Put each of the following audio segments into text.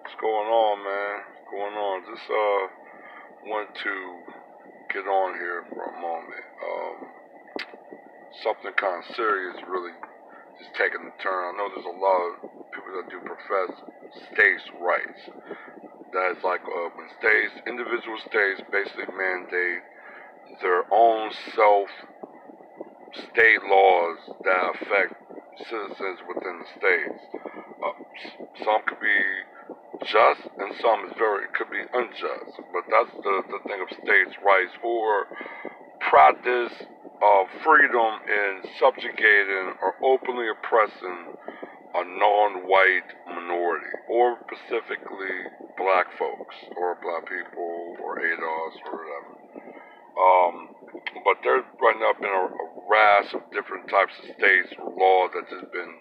What's going on, man? What's going on? Just want to get on here for a moment. Something kind of serious really is taking a turn. I know there's a lot of people that do profess states' rights. That is like when individual states basically mandate their own state laws that affect citizens within the states. Some could be just, and some could be unjust. But that's the thing of states' rights for practice of freedom in subjugating or openly oppressing a non-white minority, or specifically black folks, or black people, or ADOS, or whatever. But there's right now been a rash of different types of states or laws that just been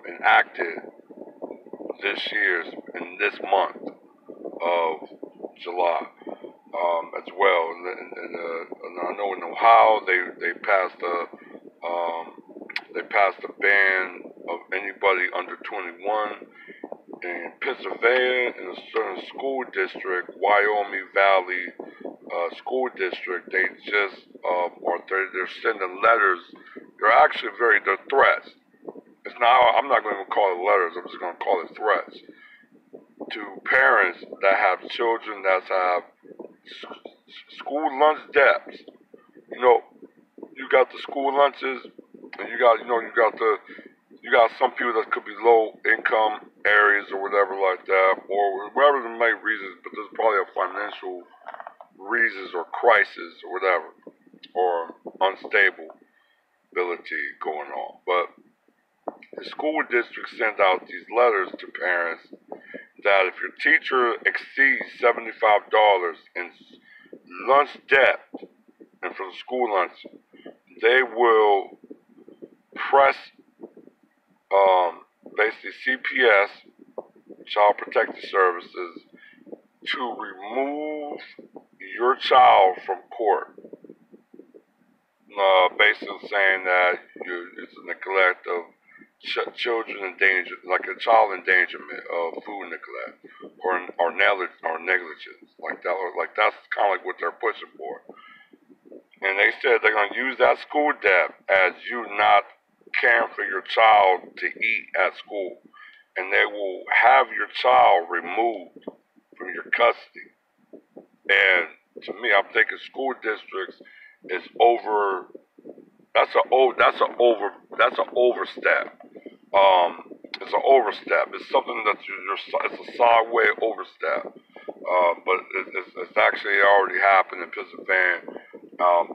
enacted this year, in this month of July, as well. And I know in Ohio they passed a ban of anybody under 21. In Pennsylvania, in a certain school district, Wyoming Valley School District, they just they're sending letters. They're threats. It's not. I'm not going to call it letters. I'm just going to call it threats to parents that have children that have school lunch debts. You got the school lunches, and you got some people that could be low income areas or whatever like that, or whatever the main reasons. But there's probably a financial reasons or crisis or whatever, or unstability going on. But the school district sends out these letters to parents that if your teacher exceeds $75 in lunch debt and for the school lunch, they will press basically CPS, Child Protective Services, to remove your child from court. Basically saying that it's a neglect of children endangered, like a child endangerment of food neglect or negligence, like that. Like that's kind of like what they're pushing for. And they said they're going to use that school debt as you not caring for your child to eat at school, and they will have your child removed from your custody. And to me, I'm thinking school districts is over. That's an overstep. It's an overstep. It's something that it's a sideway overstep. But it's actually already happened in Pennsylvania.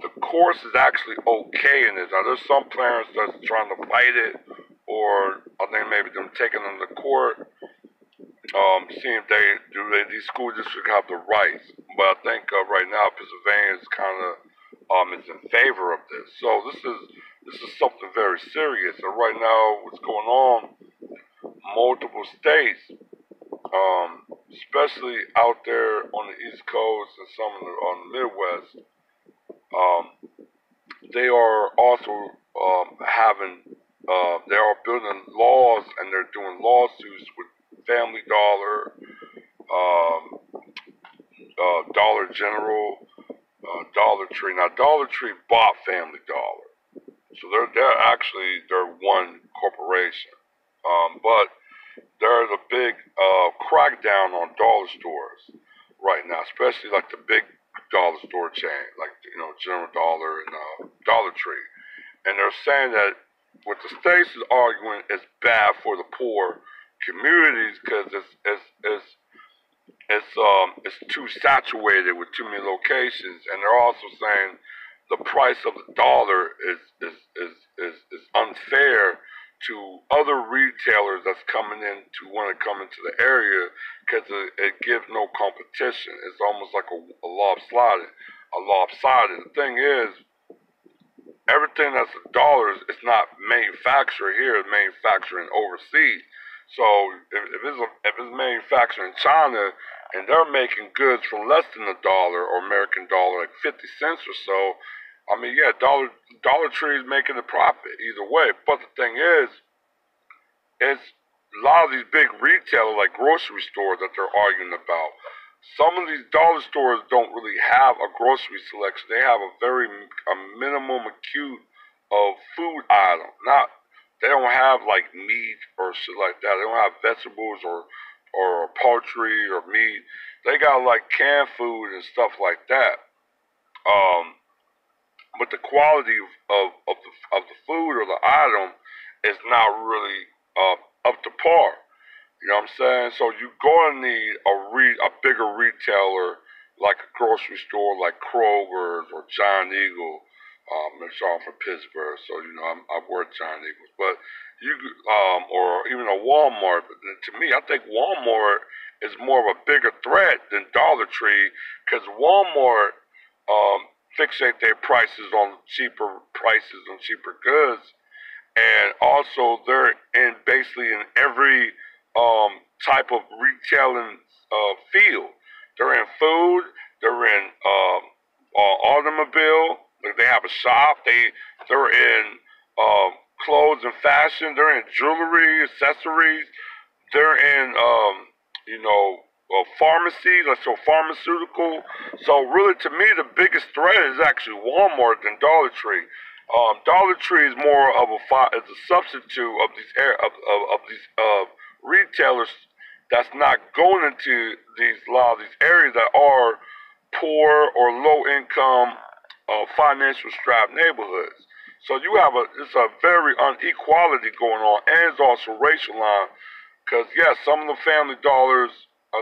The course is actually okay in this. Now, there's some parents that's trying to fight it, or I think maybe them taking them to court, seeing if these school districts have the rights. But I think right now Pennsylvania is kind of is in favor of this. So this is something very serious. And right now, what's going on? Multiple states, especially out there on the East Coast and some on the Midwest, they are also they are building laws, and they're doing lawsuits with Family Dollar, Dollar General, Dollar Tree. Now, Dollar Tree bought Family Dollar, so they're one corporation. But there's a big crackdown on dollar stores right now, especially like the big dollar store chain, like General Dollar and Dollar Tree. And they're saying that what the states is arguing is bad for the poor communities because it's too saturated with too many locations, and they're also saying the price of the dollar is unfair to other retailers that's coming in to want to come into the area because it gives no competition. It's almost like a lopsided. The thing is, everything that's a dollar is not manufactured here; it's manufacturing overseas. So if it's manufactured in China and they're making goods for less than $1 or American dollar, like 50 cents or so, I mean, yeah, Dollar Tree is making a profit either way. But the thing is a lot of these big retailers, like grocery stores, that they're arguing about. Some of these dollar stores don't really have a grocery selection. They have a minimum acute of food items. Not they don't have like meat or shit like that. They don't have vegetables or poultry or meat. They got like canned food and stuff like that. Um, but the quality of the food or the item is not really up to par. You know what I'm saying? So you're going to need a bigger retailer like a grocery store like Kroger's or Giant Eagle. I'm from Pittsburgh, so you know I've worked Giant Eagles, but or even a Walmart. But to me, I think Walmart is more of a bigger threat than Dollar Tree because Walmart fixate their prices on cheaper goods, and also they're in basically in every type of retailing field. They're in food. They're in automobile. Like they have a shop. They're in clothes and fashion. They're in jewelry, accessories. They're in pharmacy, like so pharmaceutical. So really, to me, the biggest threat is actually Walmart than Dollar Tree. Dollar Tree is more of is a substitute of these retailers that's not going into a lot of these areas that are poor or low income, financial strapped neighborhoods. So it's a very unequality going on, and it's also racial line. Because yes, some of the family dollars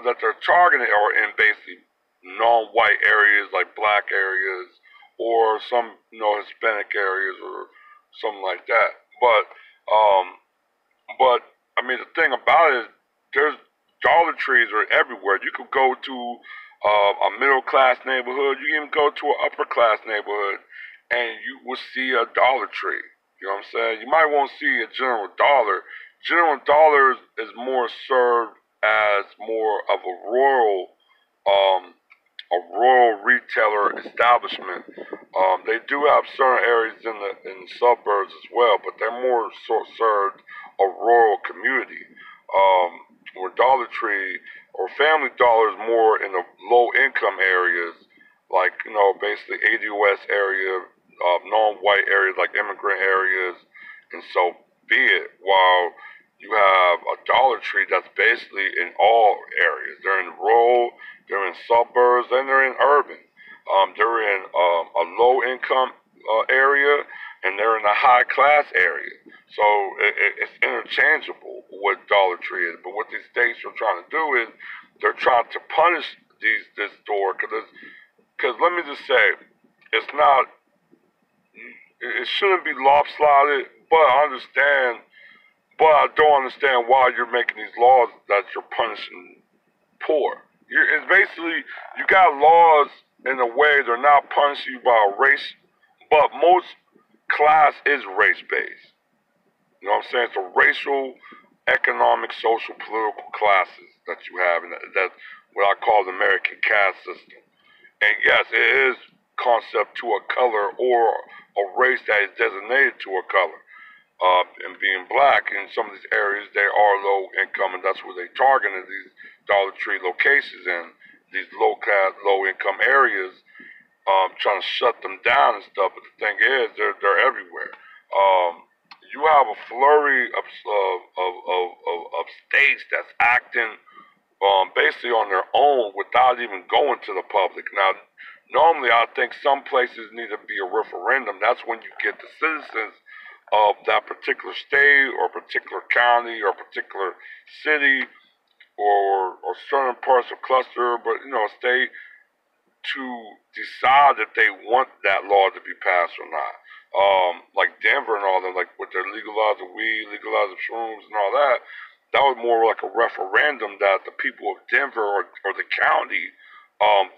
that they're targeting are in basically non-white areas like black areas or some Hispanic areas or something like that. Um, but I mean the thing about it is there's Dollar Trees are everywhere. You could go to a middle class neighborhood. You can even go to an upper class neighborhood, and you will see a Dollar Tree. You know what I'm saying? You might won't see a General Dollar. General Dollar is more served as more of um, a rural retailer establishment. They do have certain areas in the suburbs as well, but they're more served a rural community. Where Dollar Tree or Family Dollar is more in the low income areas, like basically ADOS area, non-white areas like immigrant areas, and so be it. While you have a Dollar Tree that's basically in all areas. They're in rural, they're in suburbs, and they're in urban. They're in a low income area, and they're in a high class area. So it's interchangeable what Dollar Tree is. But what these states are trying to do is they're trying to punish this store because let me just say, it's not, it shouldn't be lopsided, but I don't understand why you're making these laws that you're punishing poor. It's basically, you got laws in a way they're not punishing you by race, but most class is race based. You know what I'm saying? So racial, economic, social, political classes that you have, and that's what I call the American caste system. And yes, it is concept to a color or a race that is designated to a color. And being black in some of these areas, they are low income, and that's where they targeted these Dollar Tree locations in these low income areas, trying to shut them down and stuff. But the thing is, they're everywhere. You have a flurry of states that's acting basically on their own without even going to the public. Now, normally I think some places need to be a referendum. That's when you get the citizens of that particular state or particular county or particular city or certain parts of cluster, but state to decide if they want that law to be passed or not. Like Denver and all that, like with their legalizing weed, legalizing shrooms and all that, that was more like a referendum that the people of Denver or the county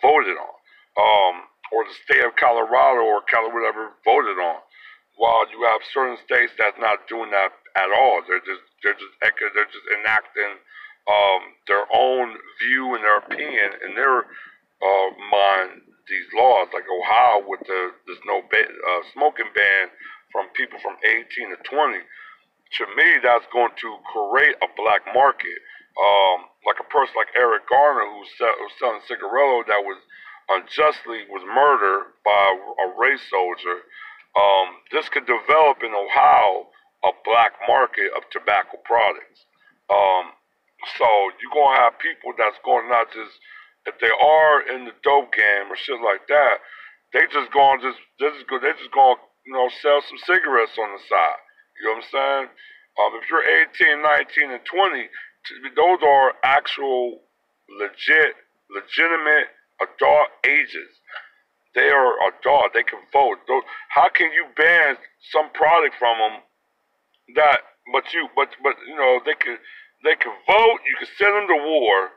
voted on, or the state of Colorado or whatever voted on. While you have certain states that's not doing that at all, they're just enacting their own view and their opinion and their mind these laws, like Ohio with this no smoking ban from people from 18 to 20. to me, that's going to create a black market. Like a person like Eric Garner, who's selling cigarillo that was unjustly was murdered by a race soldier. This could develop in Ohio a black market of tobacco products. Um, so you're gonna have people that's going not just if they are in the dope game or shit like that, they just gonna sell some cigarettes on the side. You know what I'm saying? If you're 18, 19, and 20, those are actual, legitimate adult ages. They are adult. They can vote. How can you ban some product from them that? But they can vote. You can send them to war.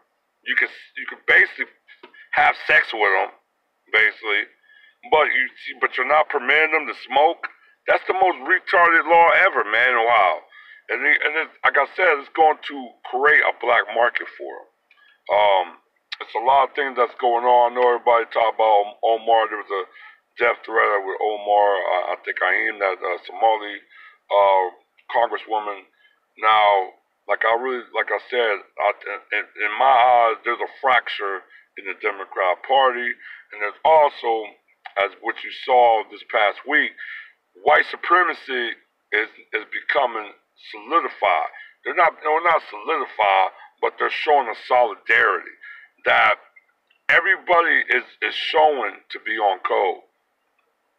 You can basically have sex with them, basically. But you're not permitting them to smoke. That's the most retarded law ever, man. Wow. Like I said, it's going to create a black market for them. It's a lot of things that's going on. I know everybody talk about Omar. There was a death threat with Omar. I think Aim, that Somali congresswoman. Now, like I said, in my eyes, there's a fracture in the Democrat Party, and there's also, as what you saw this past week, white supremacy is becoming solidified. They're not solidified, but they're showing a solidarity that everybody is showing to be on code.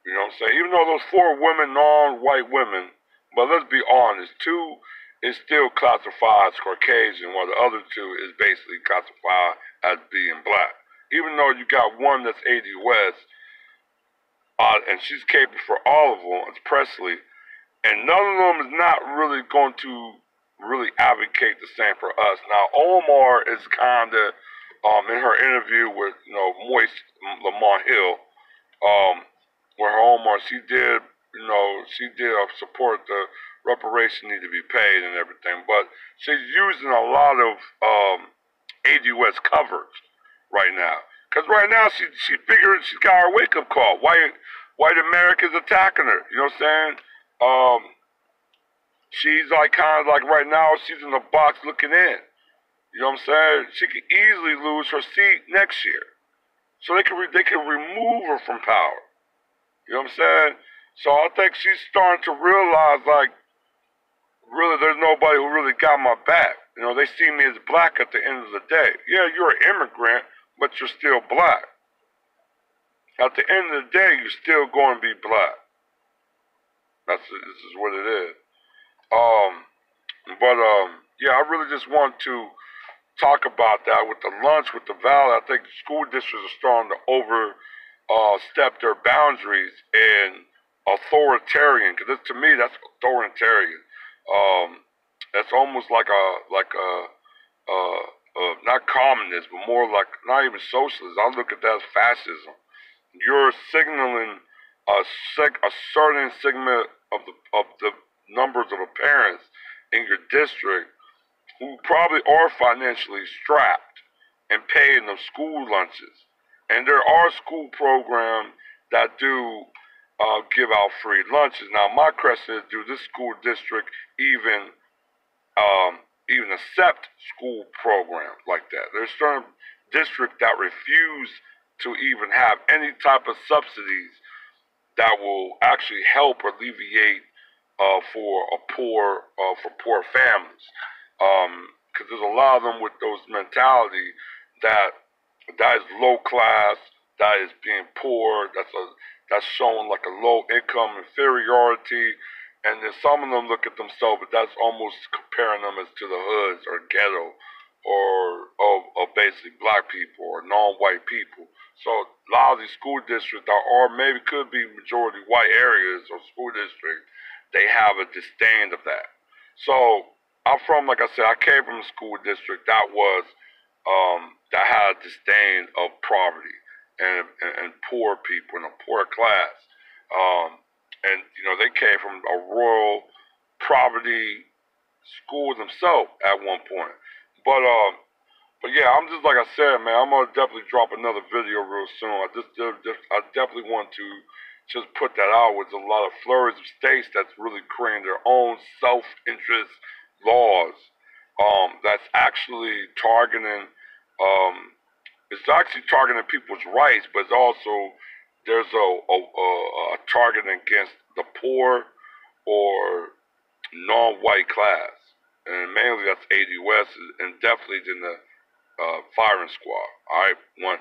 You know what I'm saying? Even though those four women, non-white women, but let's be honest, two is still classified as Caucasian, while the other two is basically classified as being black. Even though you got one that's AD West, and she's capable for all of them, it's Presley, and none of them is not really going to really advocate the same for us. Now, Omar is kind of, in her interview with, Moist Lamont Hill, where her Omar, she did support the reparation need to be paid and everything, but she's using a lot of ADUS coverage right now. Because right now she figured she's got her wake-up call. White Americans attacking her. You know what I'm saying? She's like kind of like right now she's in the box looking in. You know what I'm saying? She could easily lose her seat next year. So they can remove her from power. You know what I'm saying? So I think she's starting to realize, like, really there's nobody who really got my back. They see me as black at the end of the day. Yeah, you're an immigrant, but you're still black. At the end of the day, you're still going to be black. This is what it is. Yeah, I really just want to talk about that with the lunch with the valley. I think school districts are starting to overstep their boundaries and authoritarian. Because to me, that's authoritarian. That's almost like not communist, but more like not even socialist. I look at that as fascism. You're signaling a certain segment of the numbers of the parents in your district who probably are financially strapped and paying them school lunches. And there are school programs that do give out free lunches. Now, my question is, do this school district even accept school programs like that? There's certain districts that refuse to even have any type of subsidies that will actually help alleviate for poor families. Because there's a lot of them with those mentality that is low class, that is being poor, that's showing like a low income inferiority, and then some of them look at themselves, but that's almost comparing them as to the hoods or ghetto or basically black people or non-white people. So a lot of these school districts are maybe could be majority white areas or school districts, they have a disdain of that. So I'm from, like I said, I came from a school district that had a disdain of poverty and poor people and a poor class. And they came from a rural poverty school themselves at one point. But yeah, I'm just like I said, man. I'm gonna definitely drop another video real soon. I definitely want to just put that out. With a lot of flurries of states that's really creating their own self-interest laws that's actually targeting. It's actually targeting people's rights, but it's also there's a targeting against the poor or non-white class, and mainly that's AD West and definitely in the firing squad. All right, one.